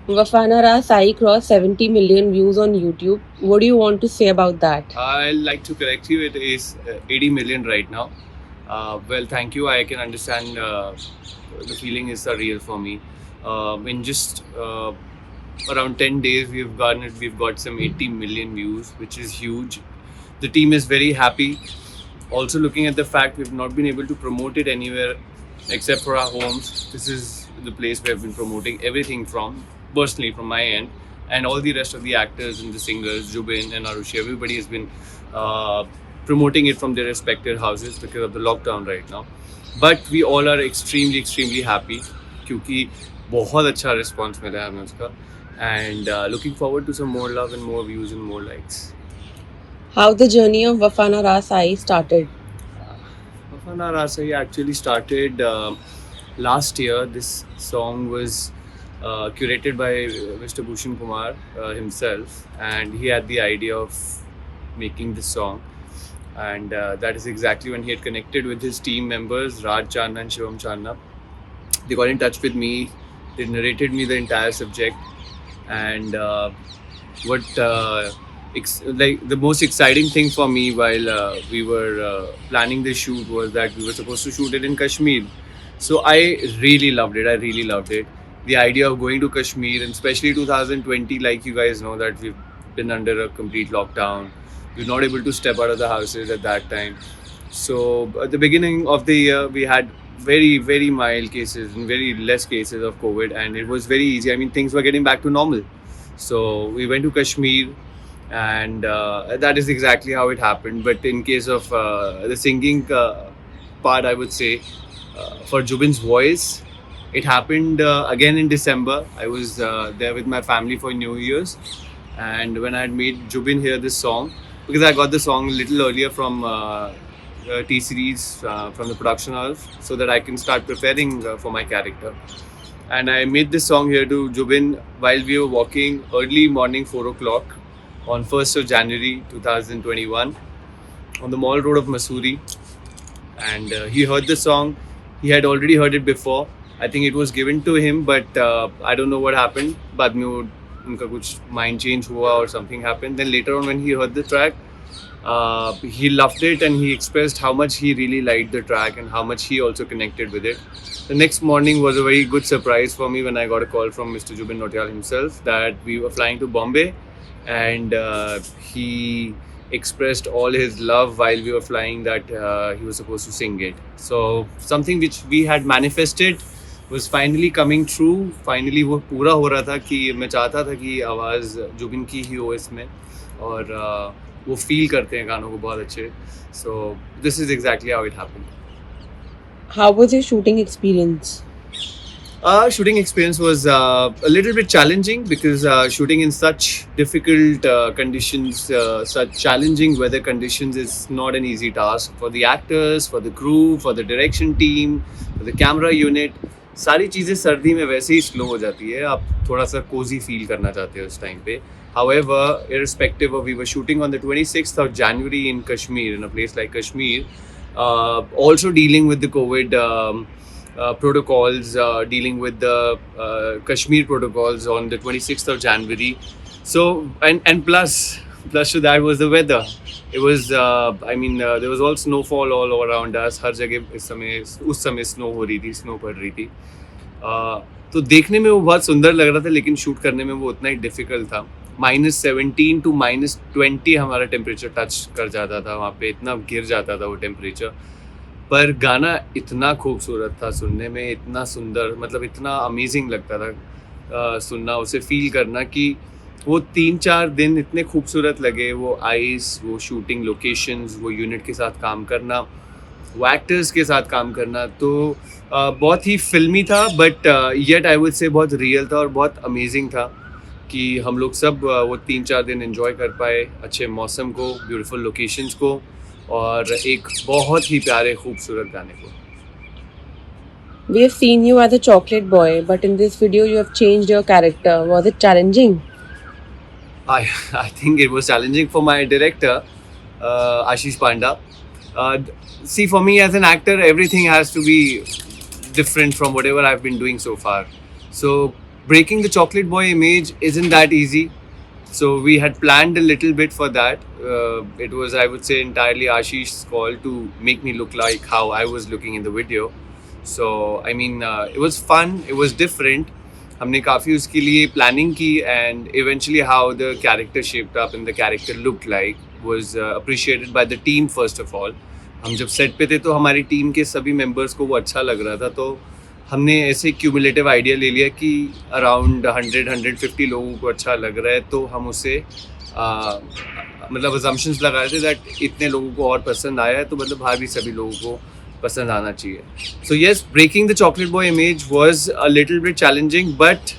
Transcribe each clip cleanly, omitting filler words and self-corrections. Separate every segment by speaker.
Speaker 1: Wafana Ra Sai crossed 70 million views on YouTube. What do you want to say about that?
Speaker 2: I'd like to correct you. It is 80 million right now. Well, thank you. I can understand the feeling is surreal for me. In just around 10 days, we've got some 80 million views, which is huge. The team is very happy. Also, looking at the fact we've not been able to promote it anywhere except for our homes. This is the place where I've been promoting everything from, personally from my end, and all the rest of the actors and the singers, Jubin and Arushi, everybody has been uh, promoting it from their respective houses because of the lockdown right now. But we all are extremely happy क्योंकि बहुत अच्छा response मिला है हमें उसका, and looking forward to some more love and more views and more likes.
Speaker 1: How the journey of Wafana Ra Sai started?
Speaker 2: Wafana Rasai actually started last year. This song was curated by Mr. Bhushan Kumar himself, and he had the idea of making this song. And that is exactly when he had connected with his team members, Raj Channa and Shivam Channa. They got in touch with me. They narrated me the entire subject, and what like the most exciting thing for me while we were planning the shoot was that we were supposed to shoot it in Kashmir. So I really loved it. I really loved it. The idea of going to Kashmir, and especially 2020, like you guys know, that we've been under a complete lockdown. We were not able to step out of the houses at that time. So at the beginning of the year, we had very mild cases and very less cases of COVID, and it was very easy. I mean, things were getting back to normal. So we went to Kashmir, and that is exactly how it happened. But in case of the singing part, I would say for Jubin's voice, it happened again in December. I was there with my family for New Year's, and when I had made Jubin hear this song, because I got the song a little earlier from T Series from the production house, so that I can start preparing for my character. And I made this song here to Jubin while we were walking early morning 4 o'clock on 1st of January 2021 on the Mall Road of Mussoorie. And he heard the song. He had already heard it before. I think it was given to him, but I don't know what happened. बाद में वो उनका कुछ mind change हुआ or something happened. Then later on when he heard the track, he loved it, and he expressed how much he really liked the track and how much he also connected with it. The next morning was a very good surprise for me when I got a call from Mr. Jubin Nautiyal himself that we were flying to Bombay, and he expressed all his love while we were flying that he was supposed to sing it. So something which we had manifested was finally coming true. Finally वो पूरा हो रहा था कि मैं चाहता था कि आवाज़ जुबिन की ही हो इसमें, और वो फील करते हैं गानों को बहुत अच्छे. So this is exactly how it happened.
Speaker 1: How was your shooting experience?
Speaker 2: Shooting experience was a little bit challenging because shooting in such difficult conditions, such challenging weather conditions, is not an easy task for the actors, for the crew, for the direction team, for the camera unit. सारी चीज़ें सर्दी में वैसे ही slow हो जाती है. आप थोड़ा सा कोजी फील करना चाहते हो उस टाइम पे. However, irrespective of, we were shooting on the 26th of January in Kashmir, in a place like Kashmir, also dealing with the COVID protocols, dealing with the Kashmir protocols on the 26th of January. So, and plus to that was the weather. It was, I mean, there was all snowfall all around us. हर जगह उस समय snow हो रही थी, snow पड़ रही थी. तो देखने में वो बहुत सुंदर लग रहा था, लेकिन शूट करने में वो उतना ही डिफिकल्ट था. -17 to -20 हमारा टेम्परेचर टच कर जाता था वहाँ पे. इतना गिर जाता था वो टेम्परेचर. पर गाना इतना खूबसूरत था सुनने में, इतना सुंदर, मतलब इतना अमेजिंग लगता था सुनना, उसे फील करना कि वो 3-4 दिन इतने खूबसूरत लगे. वो आइस, वो शूटिंग लोकेशंस, वो यूनिट के साथ काम करना, वो एक्टर्स के साथ काम करना, तो बहुत ही फिल्मी था. But yet I would say बहुत रियल था और बहुत अमेजिंग था कि हम लोग सब वो 3-4 दिन एंजॉय कर पाए अच्छे मौसम को, ब्यूटीफुल लोकेशंस को, और एक बहुत ही प्यारे खूबसूरत गाने को.
Speaker 1: We have seen you as a chocolate boy, but in this video you have changed your character. Was it challenging?
Speaker 2: I think it was challenging for my director, Ashish Panda. See, for me as an actor, everything has to be different from whatever I've been doing so far. So breaking the chocolate boy image isn't that easy. So we had planned a little bit for that. It was, I would say, entirely Ashish's call to make me look like how I was looking in the video. So I mean, it was fun. It was different. हमने काफ़ी उसके लिए planning की, and eventually how the character shaped up and the character looked like was appreciated by the team first of all. हम जब set पे थे तो हमारी team के सभी members को वो अच्छा लग रहा था, तो हमने ऐसे क्यूमुलेटिव आइडिया ले लिया कि अराउंड 100-150 लोगों को अच्छा लग रहा है, तो हम उसे मतलब अजम्पशंस लगा रहे थे दैट इतने लोगों को और पसंद आया है, तो मतलब बाहर भी सभी लोगों को पसंद आना चाहिए. So yes, breaking the chocolate boy image was a little bit challenging, but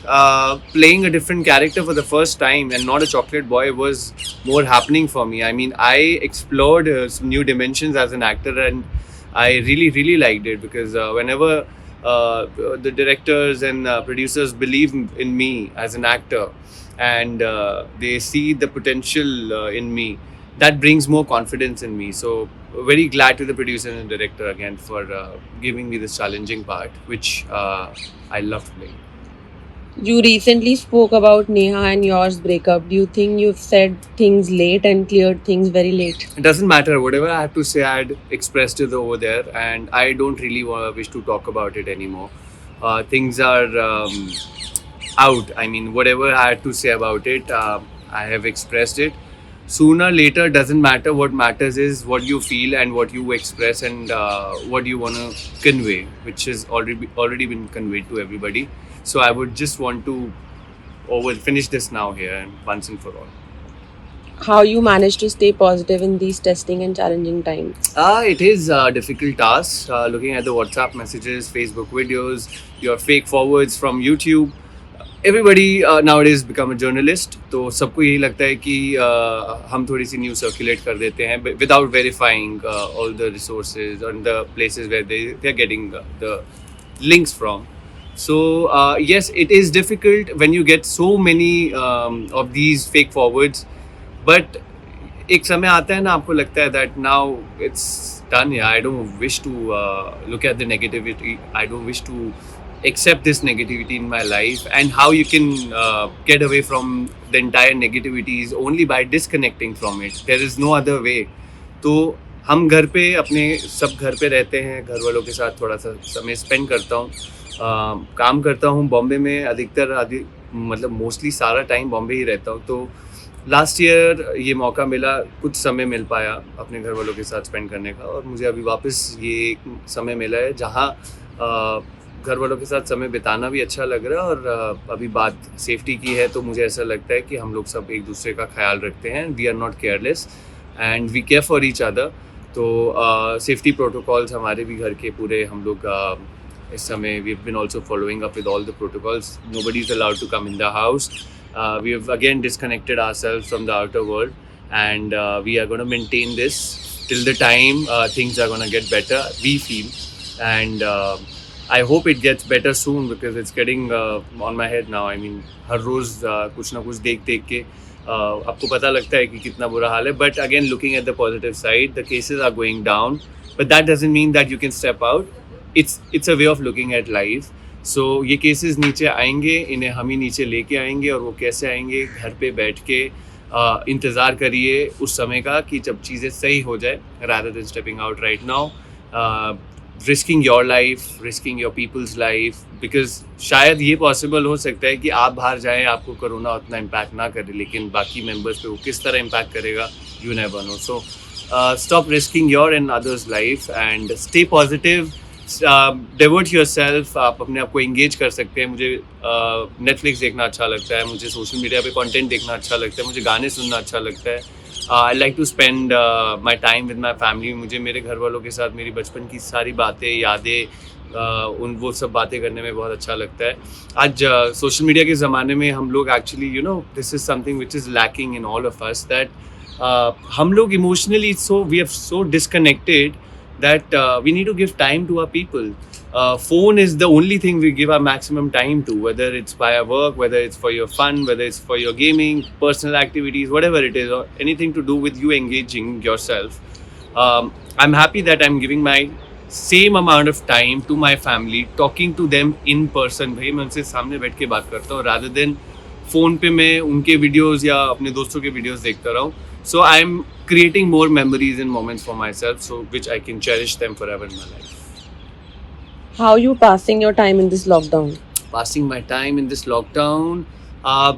Speaker 2: playing a different character for the first time and not a chocolate boy was more happening for me. I mean, I explored some new dimensions as an actor, and I really liked it because whenever the directors and producers believe in me as an actor, and they see the potential in me, that brings more confidence in me. So very glad to the producer and director again for giving me this challenging part, which I loved playing.
Speaker 1: You recently spoke about Neha and yours breakup. Do you think you've said things late and cleared things very late?
Speaker 2: It doesn't matter. Whatever I have to say, I had expressed it over there, and I don't really wish to talk about it anymore. Things are out. I mean, whatever I had to say about it, I have expressed it. Sooner, later, doesn't matter. What matters is what you feel and what you express, and what you want to convey, which has already been conveyed to everybody. So I would just want to finish this now here and once and for all.
Speaker 1: How you manage to stay positive in these testing and challenging times?
Speaker 2: It is a difficult task. Looking at the WhatsApp messages, Facebook videos, your fake forwards from YouTube. Everybody nowadays become a journalist. तो सबको यही लगता है कि हम थोड़ी सी news circulate कर देते हैं without verifying all the resources and the places where they are getting the links from. So yes, it is difficult when you get so many of these fake forwards. But एक समय आता है ना, आपको लगता है that now it's done. Yeah, I don't wish to look at the negativity. I don't wish to accept this negativity in my life, and how you can get away from the entire negativity is only by disconnecting from it. There is no other way. तो हम घर पे अपने सब घर पे रहते हैं, घर वालों के साथ थोड़ा सा समय स्पेंड करता हूँ, काम करता हूँ बॉम्बे में, अधिकतर मतलब मोस्टली सारा टाइम बॉम्बे ही रहता हूँ. तो लास्ट ईयर ये मौका मिला, कुछ समय मिल पाया अपने घर वालों के साथ स्पेंड करने का, और मुझे अभी वापस ये एक समय मिला है जहाँ घर वालों के साथ समय बिताना भी अच्छा लग रहा है. और अभी बात सेफ्टी की है, तो मुझे ऐसा लगता है कि हम लोग सब एक दूसरे का ख्याल रखते हैं. We are not careless and we care for each other. तो सेफ्टी प्रोटोकॉल्स हमारे भी घर के पूरे हम लोग इस समय we have been also following up with all the protocols. Nobody is allowed to come in the house. We have again disconnected ourselves from the outer world, and we are going to maintain this till the time things are going to get better, we feel. And I hope it gets better soon, because it's getting on my head now. I mean, हर रोज़ कुछ ना कुछ देख के आपको पता लगता है कि कितना बुरा हाल है. But again, looking at the positive side, the cases are going down, but that doesn't mean that you can step out. It's a way of looking at life. सो ये केसेस नीचे आएंगे, इन्हें हम ही नीचे लेके आएंगे. और वो कैसे आएंगे? घर पे बैठ के इंतज़ार करिए उस समय का कि जब चीज़ें सही हो जाए, rather than stepping out right now, risking your life, risking your people's life, because शायद ये पॉसिबल हो सकता है कि आप बाहर जाएं, आपको कोरोना उतना इम्पैक्ट ना करे, लेकिन बाकी मेंबर्स पे वो किस तरह इम्पैक्ट करेगा, you never know. So stop risking your and others' life and stay positive. Divert yourself. आप अपने आप को engage कर सकते हैं. मुझे Netflix देखना अच्छा लगता है, मुझे सोशल मीडिया पे कंटेंट देखना अच्छा लगता है, मुझे गाने सुनना अच्छा लगता है. I like to spend my time with my family. मुझे मेरे घर वालों के साथ मेरी बचपन की सारी बातें, यादें, वो सब बातें करने में बहुत अच्छा लगता है. आज सोशल मीडिया के ज़माने में हम लोग actually this is something which is lacking in all of us, that हम लोग emotionally we are so disconnected that we need to give time to our people. Phone is the only thing we give our maximum time to, whether it's via work, whether it's for your fun, whether it's for your gaming, personal activities, whatever it is, or anything to do with you engaging yourself. I'm happy that I'm giving my same amount of time to my family, talking to them in person. भाई मैं उनसे सामने बैठ के बात करता हूँ rather than phone पे मैं उनके वीडियोस या अपने दोस्तों के वीडियोस देखता रहा हूँ. So I'm creating more memories and moments for myself, so which I can cherish them forever in my life.
Speaker 1: How you passing your time in this lockdown?
Speaker 2: Passing my time in this lockdown,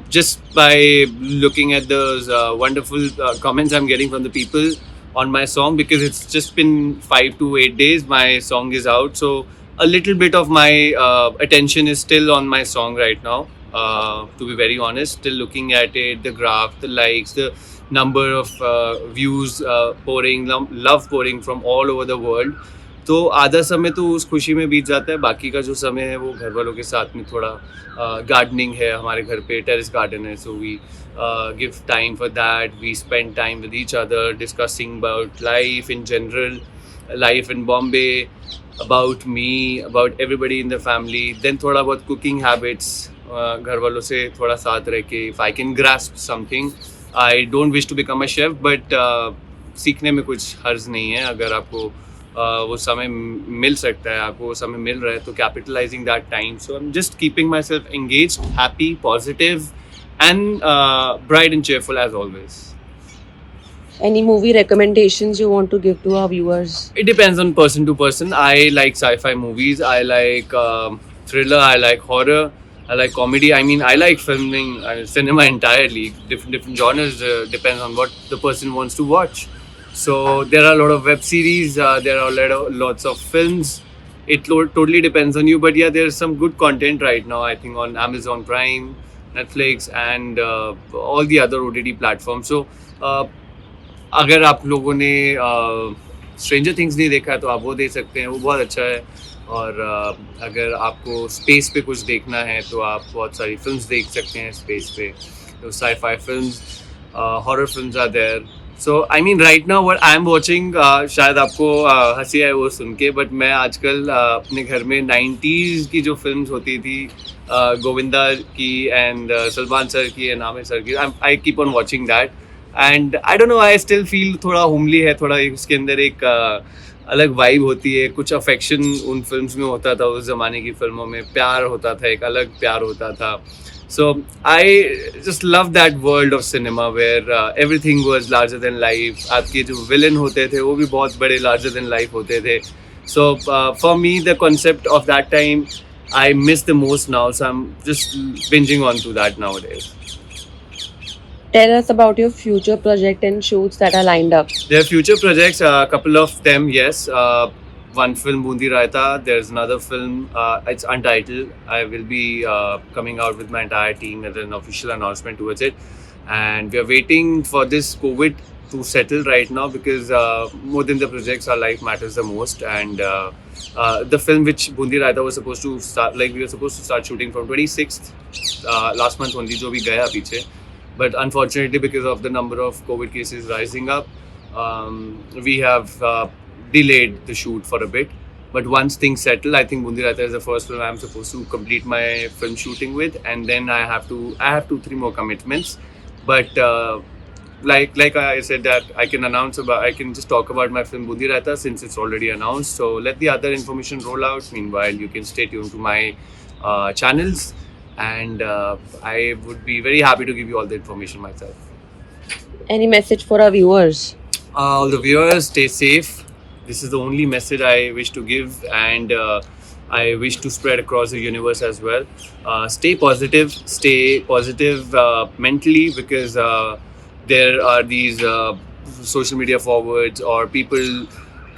Speaker 2: just by looking at those wonderful comments I'm getting from the people on my song, because it's just been 5 to 8 days my song is out, so a little bit of my attention is still on my song right now, to be very honest. Still looking at it, the graph, the likes, the number of views pouring, love pouring from all over the world. तो आधा समय तो उस खुशी में बीत जाता है, बाकी का जो समय है वो घर वालों के साथ में थोड़ा गार्डनिंग है, हमारे घर पे टेरेस गार्डन है, so we give time for that. We spend time with each other discussing about life in general, life in Bombay, about me, about everybody in the family. Then थोड़ा बहुत कुकिंग हैबिट्स, घर वालों से थोड़ा साथ रह के, if I can grasp something. I don't wish to become a chef, but सीखने में कुछ हर्ज नहीं है. अगर आपको वो समय मिल सकता है, आपको वो समय मिल रहा है, तो capitalising that time. So I am just keeping myself engaged, happy, positive and bright and cheerful as always.
Speaker 1: Any movie recommendations you want to give to our viewers?
Speaker 2: It depends on person to person. I like sci-fi movies, I like thriller, I like horror, I like comedy. I mean, I like filming, cinema entirely. Different genres, depends on what the person wants to watch. So there are a lot of web series, there are lots of films. It totally depends on you, but yeah, there's some good content right now, I think, on Amazon Prime, Netflix, and all the other OTT platforms. So अगर आप लोगों ने stranger things नहीं देखा है तो आप वो देख सकते हैं, वो बहुत अच्छा है. और अगर आपको स्पेस पे कुछ देखना है तो आप बहुत सारी फिल्म्स देख सकते हैं स्पेस पे. तो sci-fi films, horror films are there. So I mean right now what I am watching, शायद आपको हंसी आए वो सुन के, बट मैं आजकल अपने घर में 90s की जो फिल्म्स होती थी, गोविंदा की एंड सलमान सर की एंड आमिर सर की, I keep on watching that. And I don't know, I still feel थोड़ा होमली है, थोड़ा उसके अंदर एक अलग वाइब होती है. कुछ अफेक्शन उन फिल्म्स में होता था, उस ज़माने की फिल्मों में प्यार होता था, एक अलग प्यार होता था. So I just love that world of cinema where everything was larger than life. आपके जो विलन होते थे वो भी बहुत बड़े लार्जर देन लाइफ होते थे. So for me the concept of that time I miss the most now, so I am just bingeing on to that nowadays.
Speaker 1: Tell us about your future project and shoots that are lined up.
Speaker 2: There are future projects, a couple of them, yes. One film, Bundi Raita. There's another film, it's untitled. I will be coming out with my entire team as an official announcement towards it. And we are waiting for this COVID to settle right now, because more than the projects, our life matters the most. And the film which Bundi Raita was supposed to start, like we were supposed to start shooting from 26th, last month only, जो भी गया पीछे. But unfortunately, because of the number of COVID cases rising up, we have delayed the shoot for a bit. But once things settle, I think Bundi Raita is the first film I'm supposed to complete my film shooting with, and then I have 2-3 more commitments. But like I said, that I can just talk about my film Bundi Raita since it's already announced. So let the other information roll out. Meanwhile, you can stay tuned to my channels. And I would be very happy to give you all the information myself.
Speaker 1: Any message for our viewers?
Speaker 2: All the viewers, stay safe. This is the only message I wish to give, and I wish to spread across the universe as well. Stay positive mentally, because there are these social media forwards or people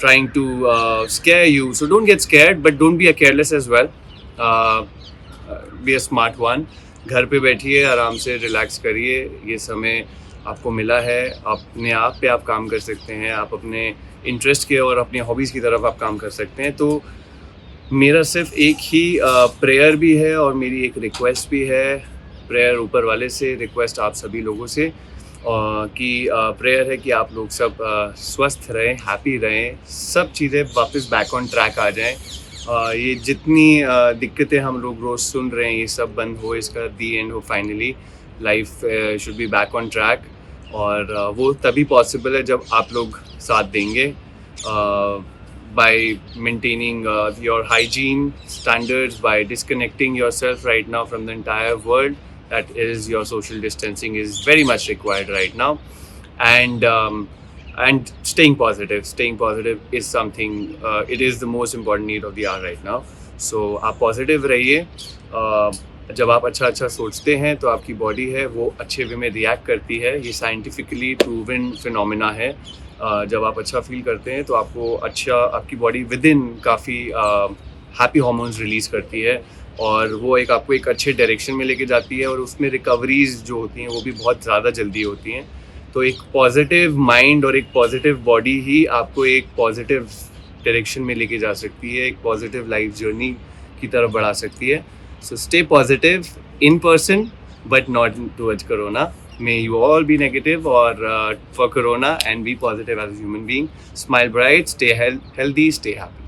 Speaker 2: trying to scare you. So don't get scared, but don't be a careless as well. Be a smart one. घर पे बैठिए, आराम से relax करिए. ये समय आपको मिला है, अपने आप पे आप काम कर सकते हैं, आप अपने इंटरेस्ट के और अपनी हॉबीज़ की तरफ आप काम कर सकते हैं. तो मेरा सिर्फ एक ही प्रेयर भी है और मेरी एक रिक्वेस्ट भी है. प्रेयर ऊपर वाले से, रिक्वेस्ट आप सभी लोगों से, कि प्रेयर है कि आप लोग सब स्वस्थ रहें, हैप्पी रहें, सब चीज़ें वापस बैक ऑन ट्रैक आ जाएं. ये जितनी दिक्कतें हम लोग रोज़ सुन रहे हैं, ये सब बंद हो, इसका दी एंड हो finally. Life should be back on track, और वो तभी पॉसिबल है जब आप लोग साथ देंगे. by maintaining your hygiene standards, by disconnecting yourself right now from the entire world. That is, your social distancing is very much required right now, and staying positive. Staying positive is something. It is the most important need of the hour right now. So आप positive रहिए. जब आप अच्छा सोचते हैं तो आपकी body है वो अच्छे वे में रिएक्ट करती है. ये साइंटिफिकली प्रूवन फिनोमिना है. जब आप अच्छा फील करते हैं तो आपकी बॉडी विद इन काफ़ी हैप्पी हार्मोन्स रिलीज़ करती है, और वो आपको एक अच्छे डायरेक्शन में लेके जाती है, और उसमें रिकवरीज जो होती हैं वो भी बहुत ज़्यादा जल्दी होती हैं. तो एक पॉजिटिव माइंड और एक पॉजिटिव बॉडी ही आपको एक पॉजिटिव डायरेक्शन में लेके जा सकती है, एक पॉजिटिव लाइफ जर्नी की तरफ बढ़ा सकती है. So stay positive in person but not towards corona. May you all be negative or for corona, and be positive as a human being. Smile bright, stay healthy, stay happy.